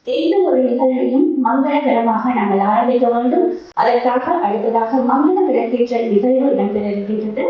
எந்த ஒரு நிகழ்வையும் மங்களகரமாக நாங்கள் ஆரம்பிக்க வேண்டும். அதற்காக அடுத்ததாக மங்கள விளக்கேற்ற நிகழ்வு இடம்பெற இருக்கின்றது.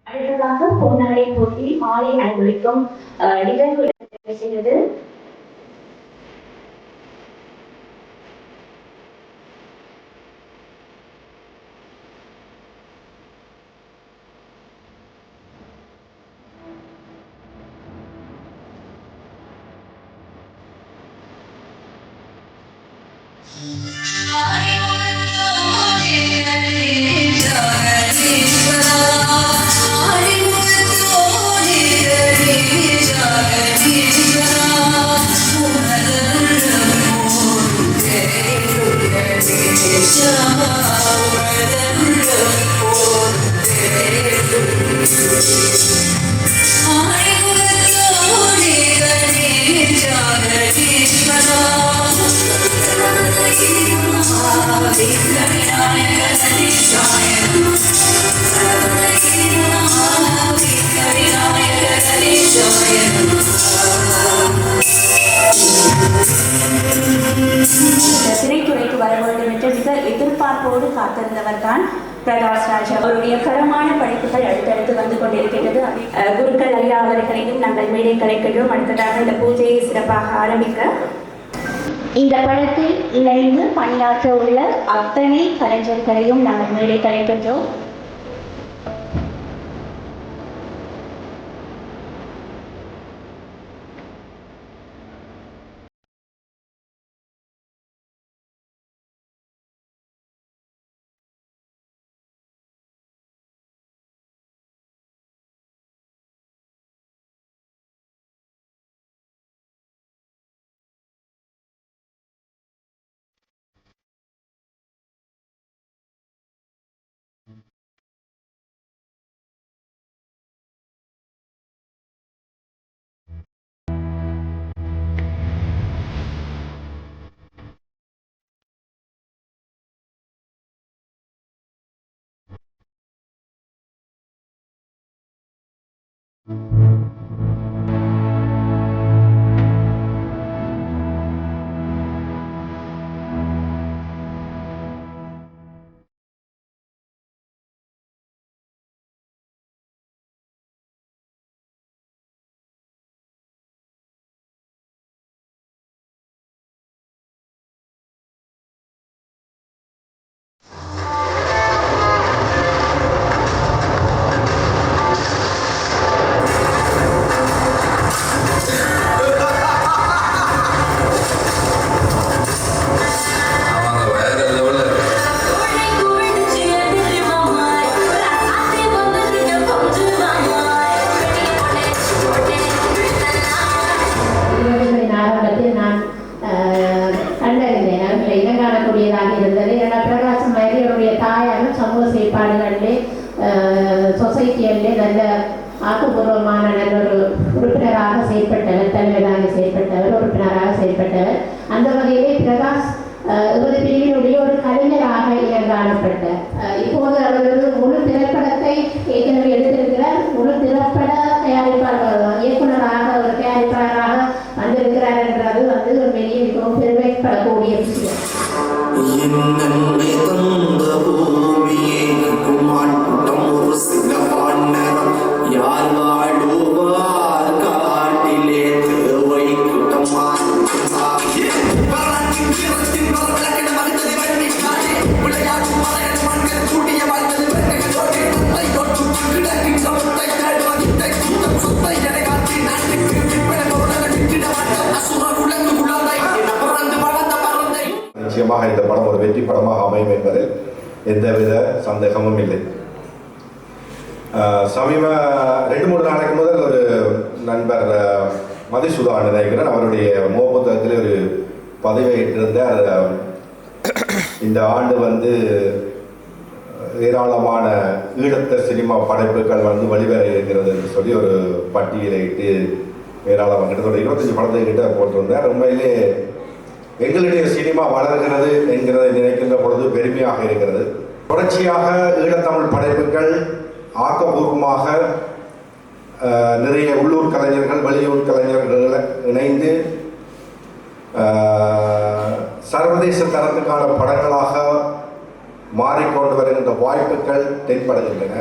அடுத்ததாக பொன்னாடை போட்டி மாலை அணிவிக்கும் நிகழ்வு செய்கிறது. திரைத்துறைக்கு வர வேண்டும் என்று மிக எதிர்பார்ப்போடு காத்திருந்தவர் தான் பிரகாஷ் ராஜ். அவருடைய கரமான படைப்புகள் அடுத்தடுத்து வந்து கொண்டிருக்கின்றது. குருக்கள் ஐயா அவர்களையும் நாங்கள் மேடை கலைக்கின்றோம். அடுத்ததாக இந்த பூஜையை சிறப்பாக ஆரம்பிக்க இந்த படத்தில் இணைந்து பணியாற்ற உள்ள அத்தனை கலைஞர்களையும் நாங்கள் மேடை கலைக்கின்றோம். சொசைட்டியிலே நல்ல ஆக்கப்பூர்வமான நல்ல ஒரு உறுப்பினராக செயல்பட்டவர், தலைவராக செயல்பட்டவர், உறுப்பினராக செயல்பட்டவர். அந்த வகையிலே பிரகாஷ் ஒரு பிரிவினுடைய ஒரு கலைஞராக காணப்பட்ட இப்போது அவர் ஒரு முழு திரைப்படத்தை ஏற்கனவே எடுத்திருக்கிறார். முழு திரைப்பட தயாரிப்பாளர் இயக்குநராக ஒரு தயாரிப்பாளராக வந்திருக்கிறார் என்றது ஒரு வெளியே மிகவும் பெருமைப்படக்கூடிய விஷயம். நிச்சயமாக இந்த படம் ஒரு வெற்றி படமாக அமையும் என்பதில் எந்தவித சந்தேகமும் இல்லை. சமீப 2-3 நாளைக்கு முதல் ஒரு நண்பர் மதிசுதா நினைக்கிறேன் அவருடைய புத்தகத்தில் ஒரு பதிவை இட்டிருந்த இந்த ஆண்டு ஏராளமான ஈழத்த சினிமா படைப்புகள் வெளிவர இருக்கிறது என்று சொல்லி ஒரு பட்டியலிட்டு ஏராளமாக கிட்டத்தட்ட 25 படத்தை கிட்ட போட்டிருந்தேன். உண்மையிலே எங்களுடைய சினிமா வளர்கிறது என்கிறதை நினைக்கின்ற பொழுது பெருமையாக இருக்கிறது. தொடர்ச்சியாக ஈழத்தமிழ் படைப்புகள் ஆக்கப்பூர்வமாக நிறைய உள்ளூர் கலைஞர்கள் வெளியூர் கலைஞர்கள் இணைந்து சர்வதேச தரத்துக்கான படங்களாக மாறிக்கொண்டு வருகின்ற வாய்ப்புகள் தென்படுகின்றன.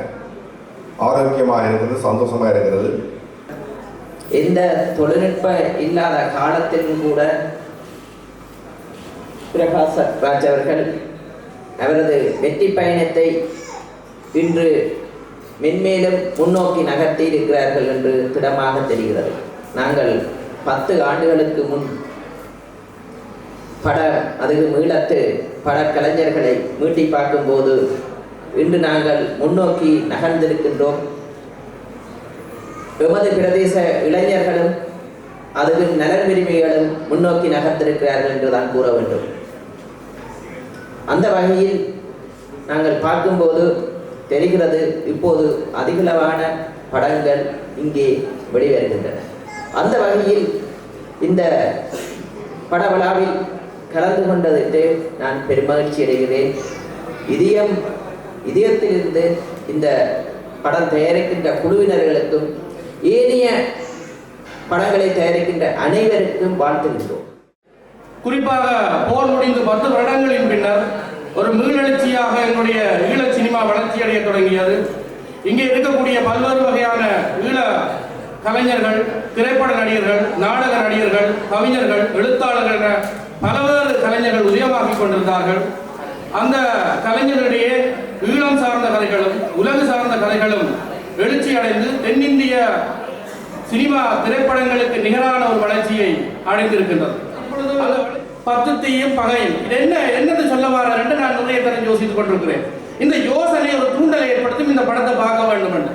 ஆரோக்கியமாக இருக்கிறது, சந்தோஷமாக இருக்கிறது. எந்த தொழில்நுட்ப இல்லாத காலத்திலும் கூட பிரகாஷ் ராஜ் அவர்கள் அவரது வெற்றி பயணத்தை இன்று மென்மேலும் முன்னோக்கி நகர்த்தி இருக்கிறார்கள் என்று திடமாக தெரிகிறது. நாங்கள் 10 ஆண்டுகளுக்கு முன் அதுக்கு ஈழத்து கலைஞர்களை மீட்டி பார்க்கும்போது இன்று நாங்கள் முன்னோக்கி நகர்ந்திருக்கின்றோம். எமது பிரதேச இளைஞர்களும் அதுக்கு நலன் விரிமைகளும் முன்னோக்கி நகர்ந்திருக்கிறார்கள் என்று தான் கூற வேண்டும். அந்த வகையில் நாங்கள் பார்க்கும்போது தெரிகிறது, இப்போது அதிகளவான படங்கள் இங்கே வெளிவருகின்றன. அந்த வகையில் இந்த பட விழாவில் கலந்து கொண்டதற்கு நான் பெருமகிழ்ச்சி அடைகிறேன். இதயத்திலிருந்து இந்த படம் தயாரிக்கின்ற குழுவினர்களுக்கும் ஏனைய படங்களை தயாரிக்கின்ற அனைவருக்கும் வாழ்த்துகின்றோம். குறிப்பாக போர் முடிந்து 10 வருடங்களின் பின்னர் ஒரு மீளெழுச்சியாக என்னுடைய ஈழ சினிமா வளர்ச்சி அடைய தொடங்கியது. இங்கே இருக்கக்கூடிய பல்வேறு வகையான ஈழ கலைஞர்கள், திரைப்பட நடிகர்கள், நாடக நடிகர்கள், கவிஞர்கள், எழுத்தாளர்கள் என பல்வேறு கலைஞர்கள் உதயமாக்கிக் கொண்டிருந்தார்கள். அந்த கலைஞர்களிடையே ஈழம் சார்ந்த கதைகளும் உலகு சார்ந்த கதைகளும் எழுச்சி அடைந்து தென்னிந்திய சினிமா திரைப்படங்களுக்கு நிகரான ஒரு வளர்ச்சியை அடைந்திருக்கின்றது. அப்பொழுது 10 தீயும் பகையும் என்னது சொல்ல வர நான் நிறைய தரம் யோசித்துக் கொண்டிருக்கிறேன். இந்த யோசனை ஒரு தூண்டலை ஏற்படுத்தும் இந்த படத்தை பார்க்க வேண்டும் என்று.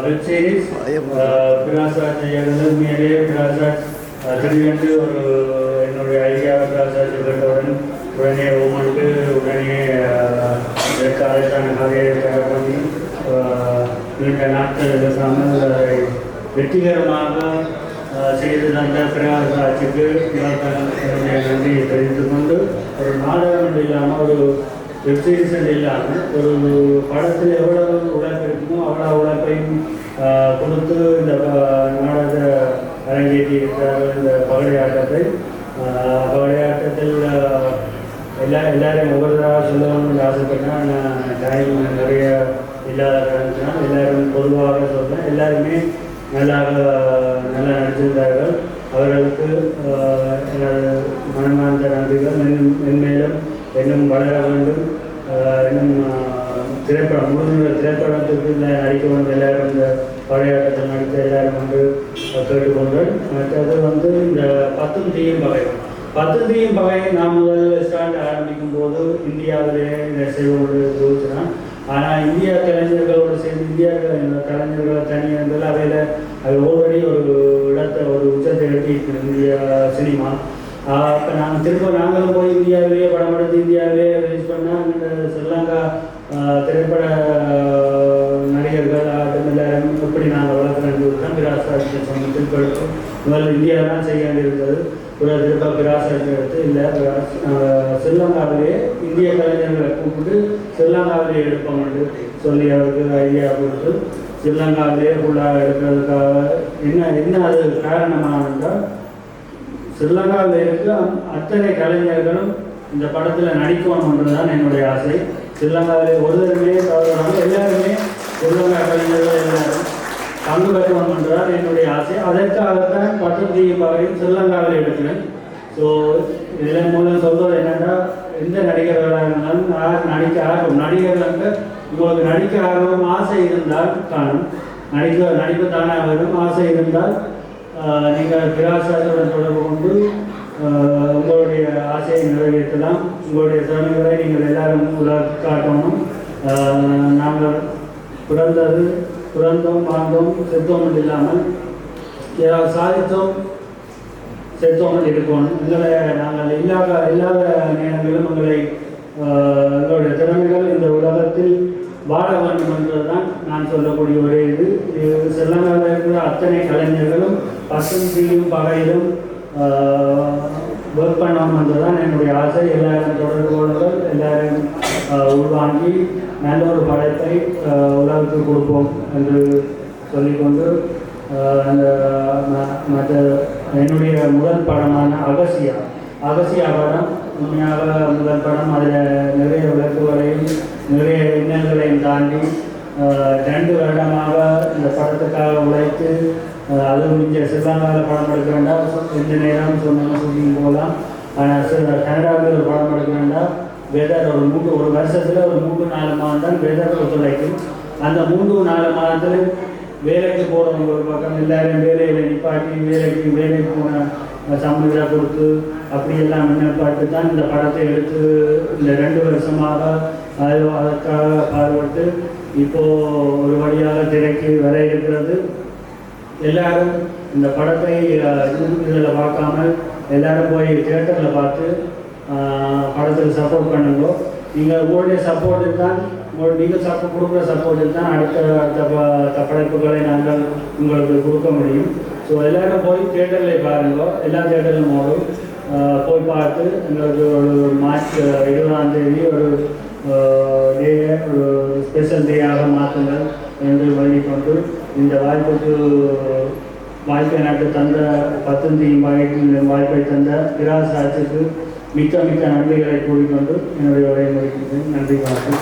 வெப் சீரிஸ் பிரகாஷ்ராஜ் உண்மையிலேயே பிரகாஷ்ராஜ் திடீரென்று ஒரு என்னுடைய ஐடியாவை பிரகாஷ்ராஜ் கேட்டவுடன் உடனே ஓமனுக்கு உடனே அதற்கான கதையை தயார் பண்ணி நீண்ட நாட்கள் பேசாமல் வெற்றிகரமாக செய்து தந்த பிரகாஷ்ராஜுக்கு என்னுடைய நன்றியை தெரிவித்துக் கொண்டு ஒரு நாடகம் இல்லாமல் ஒரு வெப் சீரிஸ் இல்லாமல் ஒரு படத்தில் எவ்வளவு உழைப்பு இருக்குமோ அவ்வளோ உழைப்பையும் கொடுத்து இந்த நாடகத்தை அரங்கேற்றி இருக்கிறார்கள். இந்த பகடையாட்டத்தை பகடையாட்டத்தில் எல்லாரையும் ஒவ்வொருத்தராக சொல்லணும்னு ஆசைப்பட்டேன். நான் டைம் நிறைய இல்லாத காரணத்தினால் எல்லாரும் பொதுவாக சொல்கிறேன். எல்லாருமே நல்லா நடிச்சிருந்தார்கள். அவர்களுக்கு எனது மனமார்ந்த நன்றிகள். மென்மேலும் இன்னும் வளர வேண்டும். இன்னும் திரைப்படம் திரைப்படத்துக்கு நடிக்க வந்து எல்லாரும் இந்த படையாட்டத்தில் நடித்த எல்லாரும் வந்து கேட்டுக்கொண்டேன். மற்றது இந்த 10 தீயும் பகை நான் முதல் ஸ்டாண்ட் ஆரம்பிக்கும் போது இந்தியாவிலே செய்வோடு யோசிச்சுனா, ஆனால் இந்தியா கலைஞர்களோடு சேர்ந்து இந்தியா கலைஞர்களை தனியாக அவையில் அது ஆல்ரெடி ஒரு உச்சத்தை எட்டியிருக்கணும் இந்தியா சினிமா. அப்போ நாங்களும் போய் இந்தியாவிலேயே படம் எடுத்து இந்தியாவிலேயே ரிலீஸ் பண்ணால் இந்த ஸ்ரீலங்கா திரைப்பட நடிகர்கள் ஆட்டம் எல்லாரும் எப்படி நாங்கள் வளர்க்குறேன்னு பிராசாட்சி சமூகத்தில் கொடுக்கும். முதல் இந்தியா தான் செய்ய வேண்டியிருந்தது. ஒரு திருப்ப பிராசாட்சி எடுத்து இல்லை ஸ்ரீலங்காவிலேயே இந்திய கலைஞர்களை கூப்பிட்டு ஸ்ரீலங்காவிலேயே எடுப்போம் என்று சொல்லி அவருக்கு ஐடியா கொடுத்து ஸ்ரீலங்காவிலேயே ஃபுல்லாக எடுக்கிறதுக்காக என்ன அது காரணமாக என்றால் ஸ்ரீலங்காவில் இருக்க அத்தனை கலைஞர்களும் இந்த படத்தில் நடிக்கணுன்றது தான் என்னுடைய ஆசை. ஸ்ரீலங்காவில் ஒருவருமே தவறாமல் எல்லாருமே ஸ்ரீலங்கா கலைஞர்கள் எல்லாரும் பங்கு பெற்றணுன்றதான் என்னுடைய ஆசை. அதற்காகத்தான் பட்டத்தையும் பகையும் ஸ்ரீலங்காவில் எடுக்கிறேன். ஸோ இதன் மூலம் சொல்வது என்னென்னா எந்த நடிகர்களாக இருந்தாலும் யார் நடிக்க ஆர்வம் நடிகர்களுக்கு உங்களுக்கு நடிக்க ஆர்வம் ஆசை இருந்தால் காணும். நடிப்பு தானாக வரும். ஆசை இருந்தால் நீங்கள் பிராசாஜுடன் தொடர்பு கொண்டு உங்களுடைய ஆசையை நிறைவேற்றலாம். உங்களுடைய திறமைகளை நீங்கள் எல்லாரும் காட்டணும். நாங்கள் பிறந்தோம் வாழ்ந்தோம் செத்தோம் இல்லாமல் ஏதாவது சாதித்தோம் செத்தோம் இருக்கணும். எங்களை நாங்கள் இல்லாத நேரங்களும் எங்களுடைய திறமைகள் இந்த உலகத்தில் வாழ வேண்டும் என்றுதான் நான் சொல்லக்கூடிய ஒரே இது. ஸ்ரீலங்காவில் இருக்கிற அத்தனை கலைஞர்களும் பசும் பகையிலும் ஒர்க் பண்ணணும் என்றுதான் என்னுடைய ஆசை. எல்லாரும் தொடர்பு கொள்ளுங்கள், எல்லாரும் உள்வாங்கி நல்ல ஒரு படைப்பை உலகத்துக்கு கொடுப்போம் என்று சொல்லிக்கொண்டு அந்த மற்ற என்னுடைய முதல் படமான அகசியா படம் உண்மையாக முதல் படம். அதில் நிறைய விளக்குகளையும் நிறைய இன்னல்களையும் தாண்டி 2 வருடமாக இந்த படத்துக்காக உழைத்து அதுவும் இங்கே ஸ்ரீலங்காவில் படம் எடுக்க வேண்டாம். எந்த நேரம் சொன்னாலும் ஷூட்டிங் போகலாம். ஆனால் கனடாவில் ஒரு படம் எடுக்க வேண்டாம். வெதர் ஒரு வருஷத்தில் ஒரு 3-4 மாதம் தான் வெதர் ஒத்துழைக்கும். அந்த 3-4 மாதத்தில் வேலைக்கு போகிறவங்க ஒரு பக்கம் எல்லாரும் வேலையில் நிப்பாட்டி வேலைக்கு போன சம்பளம் கொடுத்து அப்படியெல்லாம் முன்னப்பாட்டு தான் இந்த படத்தை எடுத்து இந்த 2 வருஷமாக அதற்காக பாடுபட்டு இப்போது ஒரு வழியாக திரைக்கு வர இருக்கிறது. எல்லாரும் இந்த படத்தை இதில் பார்க்காமல் எல்லாரும் போய் தியேட்டரில் பார்த்து படத்துக்கு சப்போர்ட் பண்ணுங்க. நீங்கள் உங்களுடைய சப்போர்ட்டு தான் நீங்கள் கொடுக்குற சப்போர்ட்டு தான் அடுத்த படைப்புகளை நாங்கள் உங்களுக்கு கொடுக்க முடியும். ஸோ எல்லோரும் போய் தியேட்டரில் பாருங்க. எல்லா தியேட்டர்லையும் போய் பார்த்து எங்களுக்கு ஒரு மார்ச் 20ஆம் தேதி ஒரு ஸ்பெஷல் டேயாக மாற்றுங்கள் என்று வேண்டிக்கொண்டு இந்த வாய்ப்பை எனக்கு தந்த பத்தந்தியும் வாய்ப்பை தந்த பிராசாட்சிக்கு மிக்க நன்றிகளை கூறிக்கொண்டு என்னுடைய உரையை முடிக்கின்றேன். நன்றி, வணக்கம்.